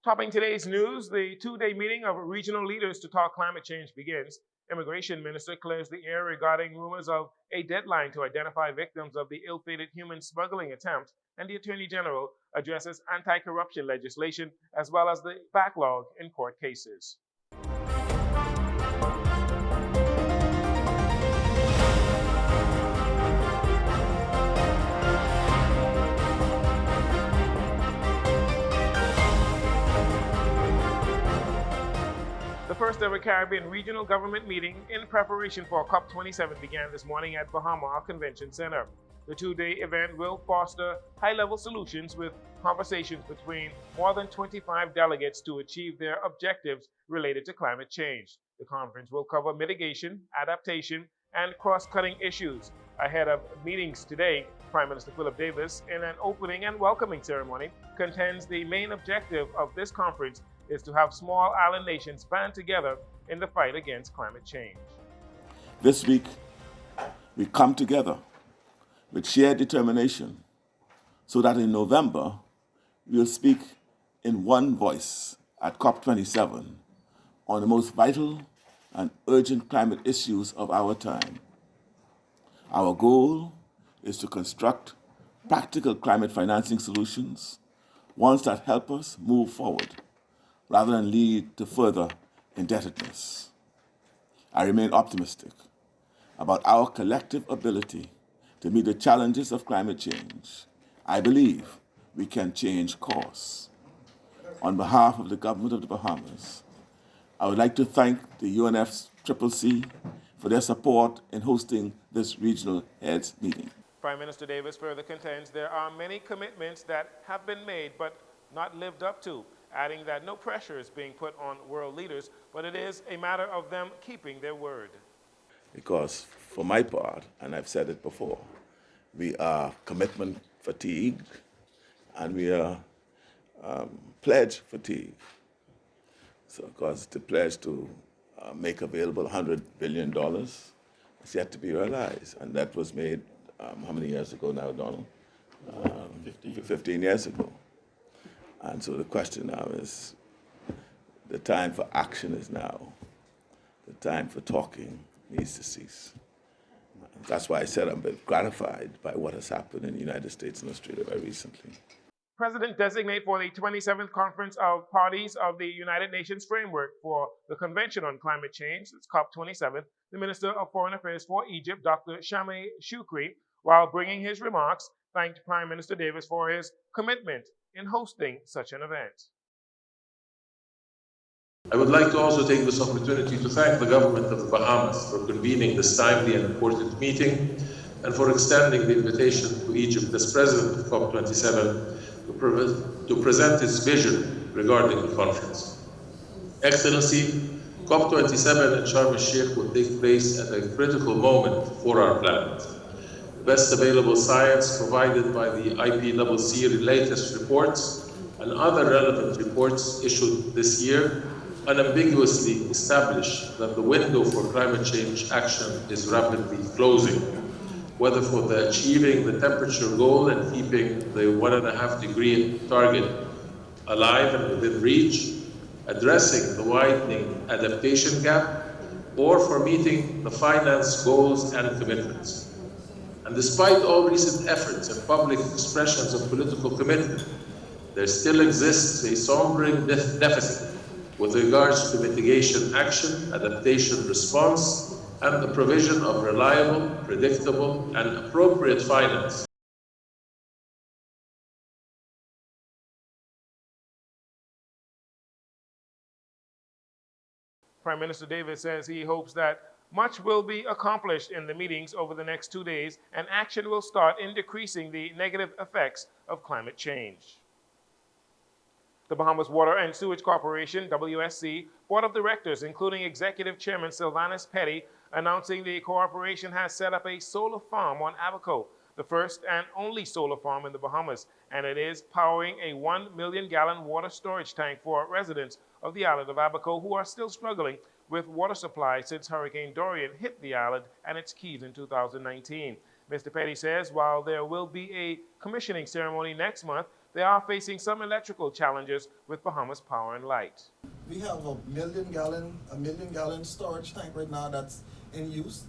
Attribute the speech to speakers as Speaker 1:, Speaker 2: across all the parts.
Speaker 1: Topping today's news, the two-day meeting of regional leaders to talk climate change begins. Immigration Minister clears the air regarding rumors of a deadline to identify victims of the ill-fated human smuggling attempt, and the Attorney General addresses anti-corruption legislation as well as the backlog in court cases. The first ever Caribbean regional government meeting in preparation for COP27 began this morning at Bahama Convention Center. The two-day event will foster high-level solutions with conversations between more than 25 delegates to achieve their objectives related to climate change. The conference will cover mitigation, adaptation, and cross-cutting issues. Ahead of meetings today, Prime Minister Philip Davis, in an opening and welcoming ceremony, contends the main objective of this conference is to have small island nations band together in the fight against climate change.
Speaker 2: This week, we come together with shared determination so that in November, we'll speak in one voice at COP27 on the most vital and urgent climate issues of our time. Our goal is to construct practical climate financing solutions, ones that help us move forward rather than lead to further indebtedness. I remain optimistic about our collective ability to meet the challenges of climate change. I believe we can change course. On behalf of the government of the Bahamas, I would like to thank the UNFCCC for their support in hosting this regional heads meeting.
Speaker 1: Prime Minister Davis further contends there are many commitments that have been made but not lived up to, adding that no pressure is being put on world leaders, but it is a matter of them keeping their word.
Speaker 2: Because for my part, and I've said it before, we are commitment fatigue and we are pledge fatigue. So of course the pledge to make available $100 billion is yet to be realized, and that was made how many years ago now, Donald? 15 years ago. And so the question now is, the time for action is now. The time for talking needs to cease. And that's why I said I'm very gratified by what has happened in the United States and Australia very recently.
Speaker 1: President-designate for the 27th Conference of Parties of the United Nations Framework for the Convention on Climate Change, it's COP27, the Minister of Foreign Affairs for Egypt, Dr. Sameh Shoukry, while bringing his remarks, thanked Prime Minister Davis for his commitment in hosting such an event.
Speaker 3: I would like to also take this opportunity to thank the government of the Bahamas for convening this timely and important meeting and for extending the invitation to Egypt as President of COP27 to present its vision regarding the conference. Excellency, COP27 in Sharm el-Sheikh will take place at a critical moment for our planet. Best available science provided by the IPCC latest reports and other relevant reports issued this year unambiguously establish that the window for climate change action is rapidly closing, whether for the achieving the temperature goal and keeping the 1.5 degree target alive and within reach, addressing the widening adaptation gap, or for meeting the finance goals and commitments. And despite all recent efforts and public expressions of political commitment, there still exists a sombering deficit with regards to mitigation action, adaptation response, and the provision of reliable, predictable, and appropriate finance.
Speaker 1: Prime Minister Davis says he hopes that much will be accomplished in the meetings over the next 2 days, and action will start in decreasing the negative effects of climate change. The Bahamas Water and Sewage Corporation, WSC, Board of Directors, including Executive Chairman Sylvanus Petty, announcing the corporation has set up a solar farm on Abaco, the first and only solar farm in the Bahamas, and it is powering a 1 million gallon water storage tank for residents of the island of Abaco who are still struggling with water supply since Hurricane Dorian hit the island and its keys in 2019. Mr. Petty says while there will be a commissioning ceremony next month, they are facing some electrical challenges with Bahamas Power and Light.
Speaker 4: We have a million gallon storage tank right now that's in use.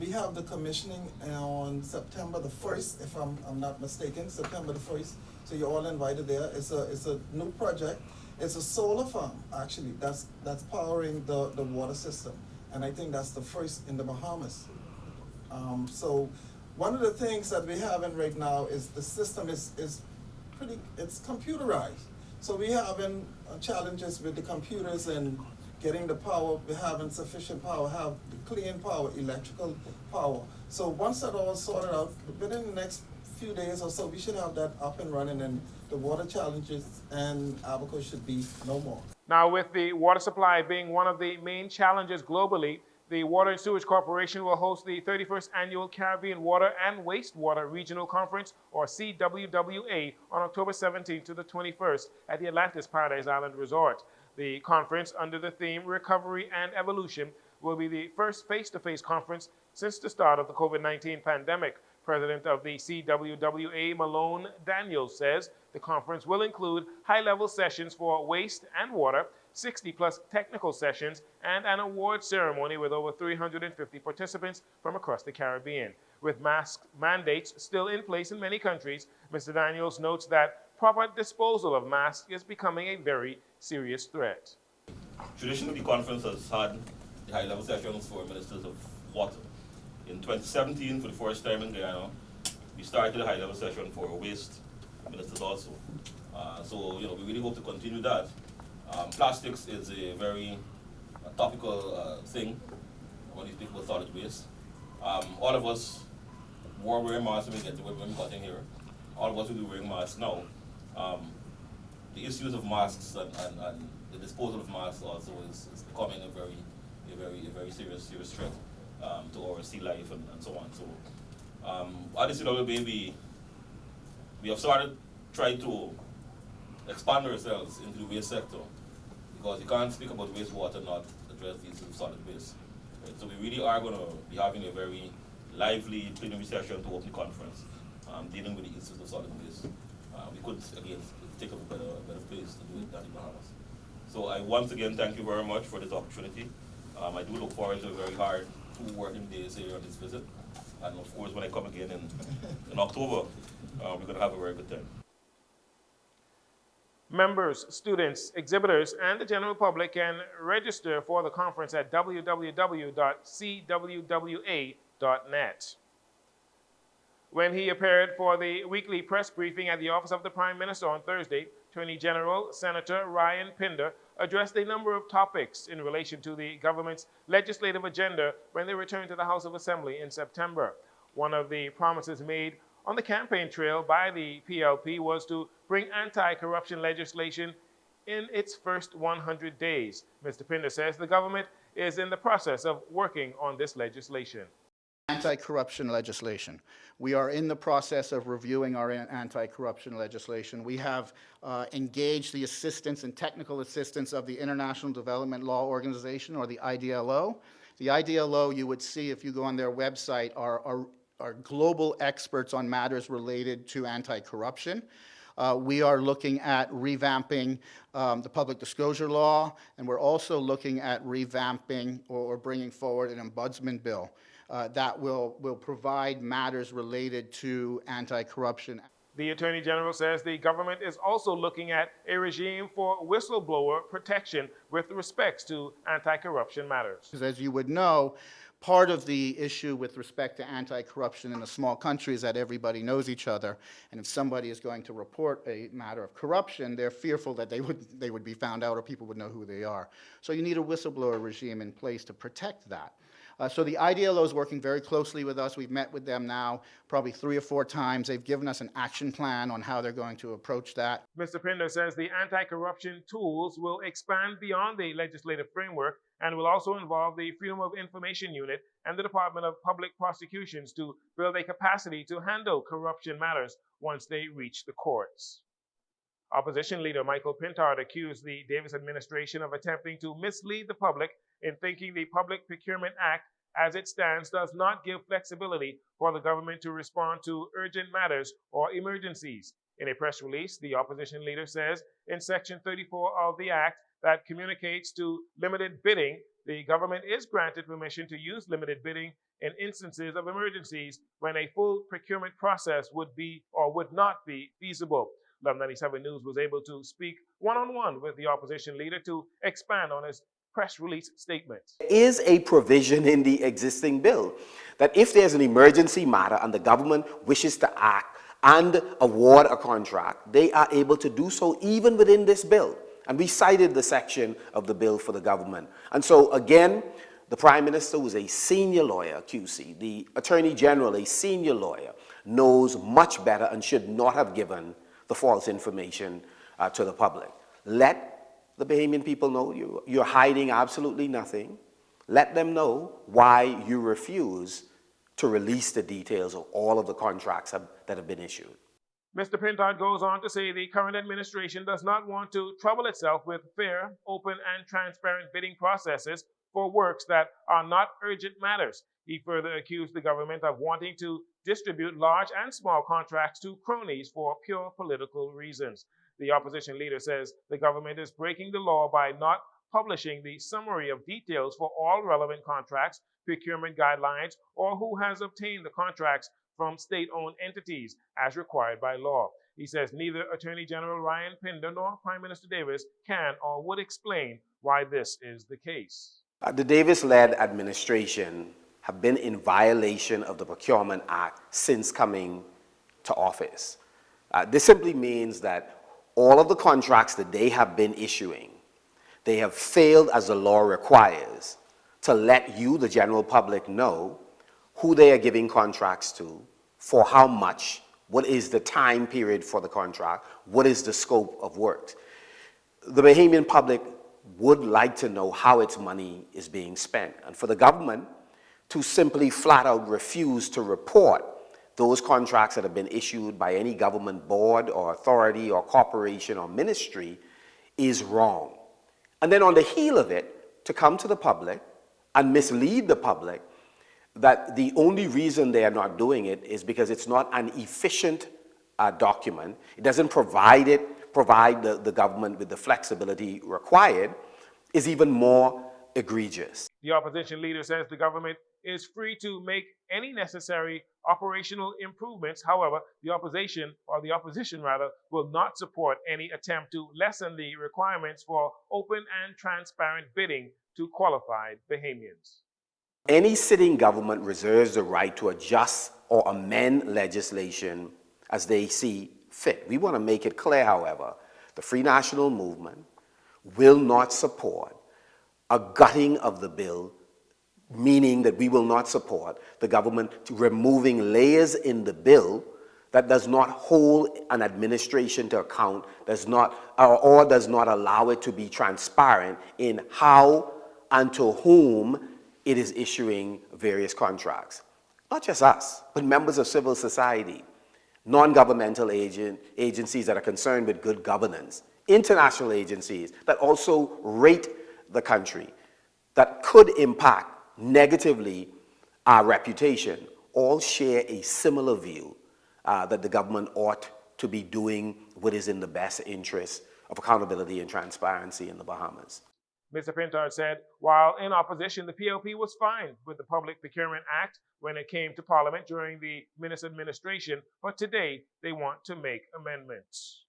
Speaker 4: We have the commissioning on September the 1st, if I'm not mistaken, September the 1st. So you're all invited there. It's a new project. It's a solar farm, actually, that's powering the water system. And I think that's the first in the Bahamas. So one of the things that we're having right now is the system it's computerized. So we're having challenges with the computers and getting the power, we're having sufficient power, have clean power, electrical power. So once that all sorted out, within the next few days or so, we should have that up and running, and the water challenges and Abaco should be no more.
Speaker 1: Now, with the water supply being one of the main challenges globally, the Water and Sewage Corporation will host the 31st Annual Caribbean Water and Wastewater Regional Conference, or CWWA, on October 17th to the 21st at the Atlantis Paradise Island Resort. The conference, under the theme Recovery and Evolution, will be the first face-to-face conference since the start of the COVID-19 pandemic. President of the CWWA, Malone Daniels, says the conference will include high-level sessions for waste and water, 60-plus technical sessions, and an award ceremony with over 350 participants from across the Caribbean. With mask mandates still in place in many countries, Mr. Daniels notes that proper disposal of masks is becoming a very serious threat.
Speaker 5: Traditionally, the conference has had the high-level sessions for ministers of water. In 2017, for the first time in Guyana, we started a high-level session for waste ministers also. So, we really hope to continue that. Plastics is a very topical thing when you speak about solid waste. All of us were wearing masks when we got in here. All of us will be wearing masks now. The issues of masks and the disposal of masks also is becoming a very serious threat to our sea life and so on. So at the CWB, we have started trying to expand ourselves into the waste sector, because you can't speak about wastewater and not address the issue of solid waste. Right? So we really are going to be having a very lively plenary session to open the conference, dealing with the issues of solid waste. We could, again, take up a better place to do it than in Bahamas. So I once again thank you very much for this opportunity. I do look forward to a very hard 2 working days here on this visit. And of course, when I come again in October, we're going to have a very good time.
Speaker 1: Members, students, exhibitors, and the general public can register for the conference at www.cwwa.net. When he appeared for the weekly press briefing at the office of the Prime Minister on Thursday, Attorney General Senator Ryan Pinder addressed a number of topics in relation to the government's legislative agenda when they returned to the House of Assembly in September. One of the promises made on the campaign trail by the PLP was to bring anti-corruption legislation in its first 100 days. Mr. Pinder says the government is in the process of working on this legislation.
Speaker 6: Anti-corruption legislation. We are in the process of reviewing our anti-corruption legislation. We have engaged the assistance and technical assistance of the International Development Law Organization, or the IDLO. The IDLO, you would see if you go on their website, are global experts on matters related to anti-corruption. We are looking at revamping the public disclosure law, and we're also looking at revamping or bringing forward an ombudsman bill that will provide matters related to anti-corruption.
Speaker 1: The Attorney General says the government is also looking at a regime for whistleblower protection with respect to anti-corruption matters.
Speaker 6: As you would know, part of the issue with respect to anti-corruption in a small country is that everybody knows each other, and if somebody is going to report a matter of corruption, they're fearful that they would be found out or people would know who they are. So you need a whistleblower regime in place to protect that. So the IDLO is working very closely with us. We've met with them now probably 3 or 4 times. They've given us an action plan on how they're going to approach that.
Speaker 1: Mr. Pinder says the anti-corruption tools will expand beyond the legislative framework and will also involve the Freedom of Information Unit and the Department of Public Prosecutions to build a capacity to handle corruption matters once they reach the courts. Opposition leader Michael Pintard accused the Davis administration of attempting to mislead the public in thinking the Public Procurement Act, as it stands, does not give flexibility for the government to respond to urgent matters or emergencies. In a press release, the opposition leader says in Section 34 of the Act that communicates to limited bidding, the government is granted permission to use limited bidding in instances of emergencies when a full procurement process would be or would not be feasible. Love 97 News was able to speak one-on-one with the opposition leader to expand on his press release statement.
Speaker 7: There is a provision in the existing bill that if there's an emergency matter and the government wishes to act and award a contract, they are able to do so even within this bill. And we cited the section of the bill for the government. And so again, the Prime Minister was a senior lawyer, QC. The Attorney General, a senior lawyer, knows much better and should not have given the false information to the public. Let the Bahamian people know you're hiding absolutely nothing. Let them know why you refuse to release the details of all of the contracts that have been issued.
Speaker 1: Mr. Pintard goes on to say the current administration does not want to trouble itself with fair, open, and transparent bidding processes for works that are not urgent matters. He further accused the government of wanting to distribute large and small contracts to cronies for pure political reasons. The opposition leader says the government is breaking the law by not publishing the summary of details for all relevant contracts, procurement guidelines, or who has obtained the contracts from state-owned entities as required by law. He says neither Attorney General Ryan Pinder nor Prime Minister Davis can or would explain why this is the case.
Speaker 7: The Davis-led administration have been in violation of the Procurement Act since coming to office. This simply means that all of the contracts that they have been issuing, they have failed, as the law requires, to let you, the general public, know who they are giving contracts to, for how much, what is the time period for the contract, what is the scope of work. The Bahamian public would like to know how its money is being spent. And for the government to simply flat out refuse to report those contracts that have been issued by any government board or authority or corporation or ministry is wrong. And then on the heel of it, to come to the public and mislead the public that the only reason they are not doing it is because it's not an efficient document. It doesn't provide the government with the flexibility required, is even more egregious.
Speaker 1: The opposition leader says the government is free to make any necessary operational improvements. However, the opposition will not support any attempt to lessen the requirements for open and transparent bidding to qualified Bahamians.
Speaker 7: Any sitting government reserves the right to adjust or amend legislation as they see fit. We want to make it clear, however, the Free National Movement will not support a gutting of the bill, meaning that we will not support the government removing layers in the bill that does not hold an administration to account, does not allow it to be transparent in how and to whom it is issuing various contracts. Not just us, but members of civil society, non-governmental agencies that are concerned with good governance, international agencies that also rate the country, that could impact negatively our reputation, all share a similar view that the government ought to be doing what is in the best interest of accountability and transparency in the Bahamas.
Speaker 1: Mr. Pintard said, while in opposition, the PLP was fine with the Public Procurement Act when it came to Parliament during the Minnis administration, but today they want to make amendments.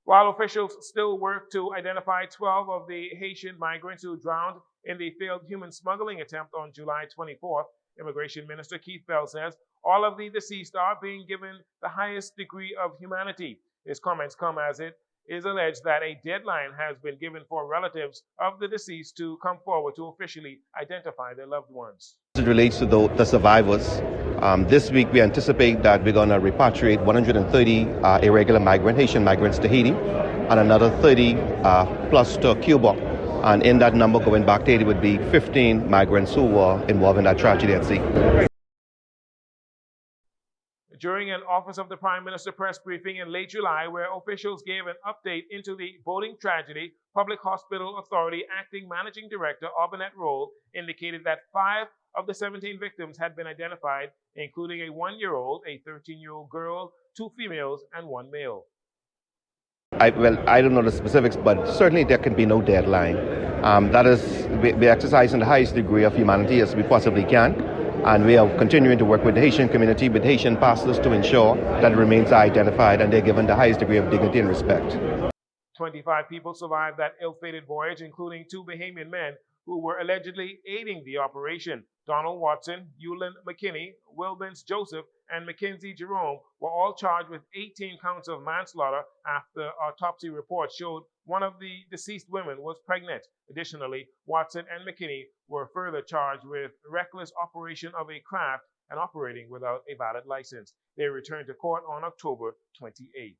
Speaker 1: While officials still work to identify 12 of the Haitian migrants who drowned in the failed human smuggling attempt on July 24th, Immigration Minister Keith Bell says all of the deceased are being given the highest degree of humanity. His comments come as it is alleged that a deadline has been given for relatives of the deceased to come forward to officially identify their loved ones.
Speaker 8: As it relates to the survivors, this week we anticipate that we're going to repatriate 130 irregular Haitian migrants to Haiti and another 30 plus to Cuba. And in that number going back to Haiti would be 15 migrants who were involved in that tragedy at sea.
Speaker 1: During an Office of the Prime Minister press briefing in late July, where officials gave an update into the boating tragedy, Public Hospital Authority Acting Managing Director Aubanet Roll indicated that 5 of the 17 victims had been identified, including a 1-year-old, a 13-year-old girl, 2 females and 1 male.
Speaker 8: I don't know the specifics, but certainly there can be no deadline. That is, we're exercising the highest degree of humanity as we possibly can, and we are continuing to work with the Haitian community, with Haitian pastors, to ensure that it remains identified and they're given the highest degree of dignity and respect.
Speaker 1: 25 people survived that ill-fated voyage, including 2 Bahamian men who were allegedly aiding the operation. Donald Watson, Eulin McKinney, Wilbins Joseph, and Mackenzie Jerome were all charged with 18 counts of manslaughter after autopsy reports showed one of the deceased women was pregnant. Additionally, Watson and McKinney were further charged with reckless operation of a craft and operating without a valid license. They returned to court on October 28.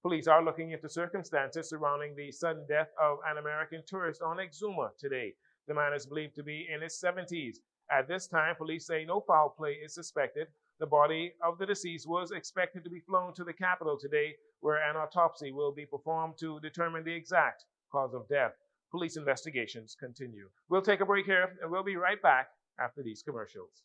Speaker 1: Police are looking into circumstances surrounding the sudden death of an American tourist on Exuma today. The man is believed to be in his 70s. At this time, police say no foul play is suspected. The body of the deceased was expected to be flown to the capital today, where an autopsy will be performed to determine the exact cause of death. Police investigations continue. We'll take a break here, and we'll be right back after these commercials.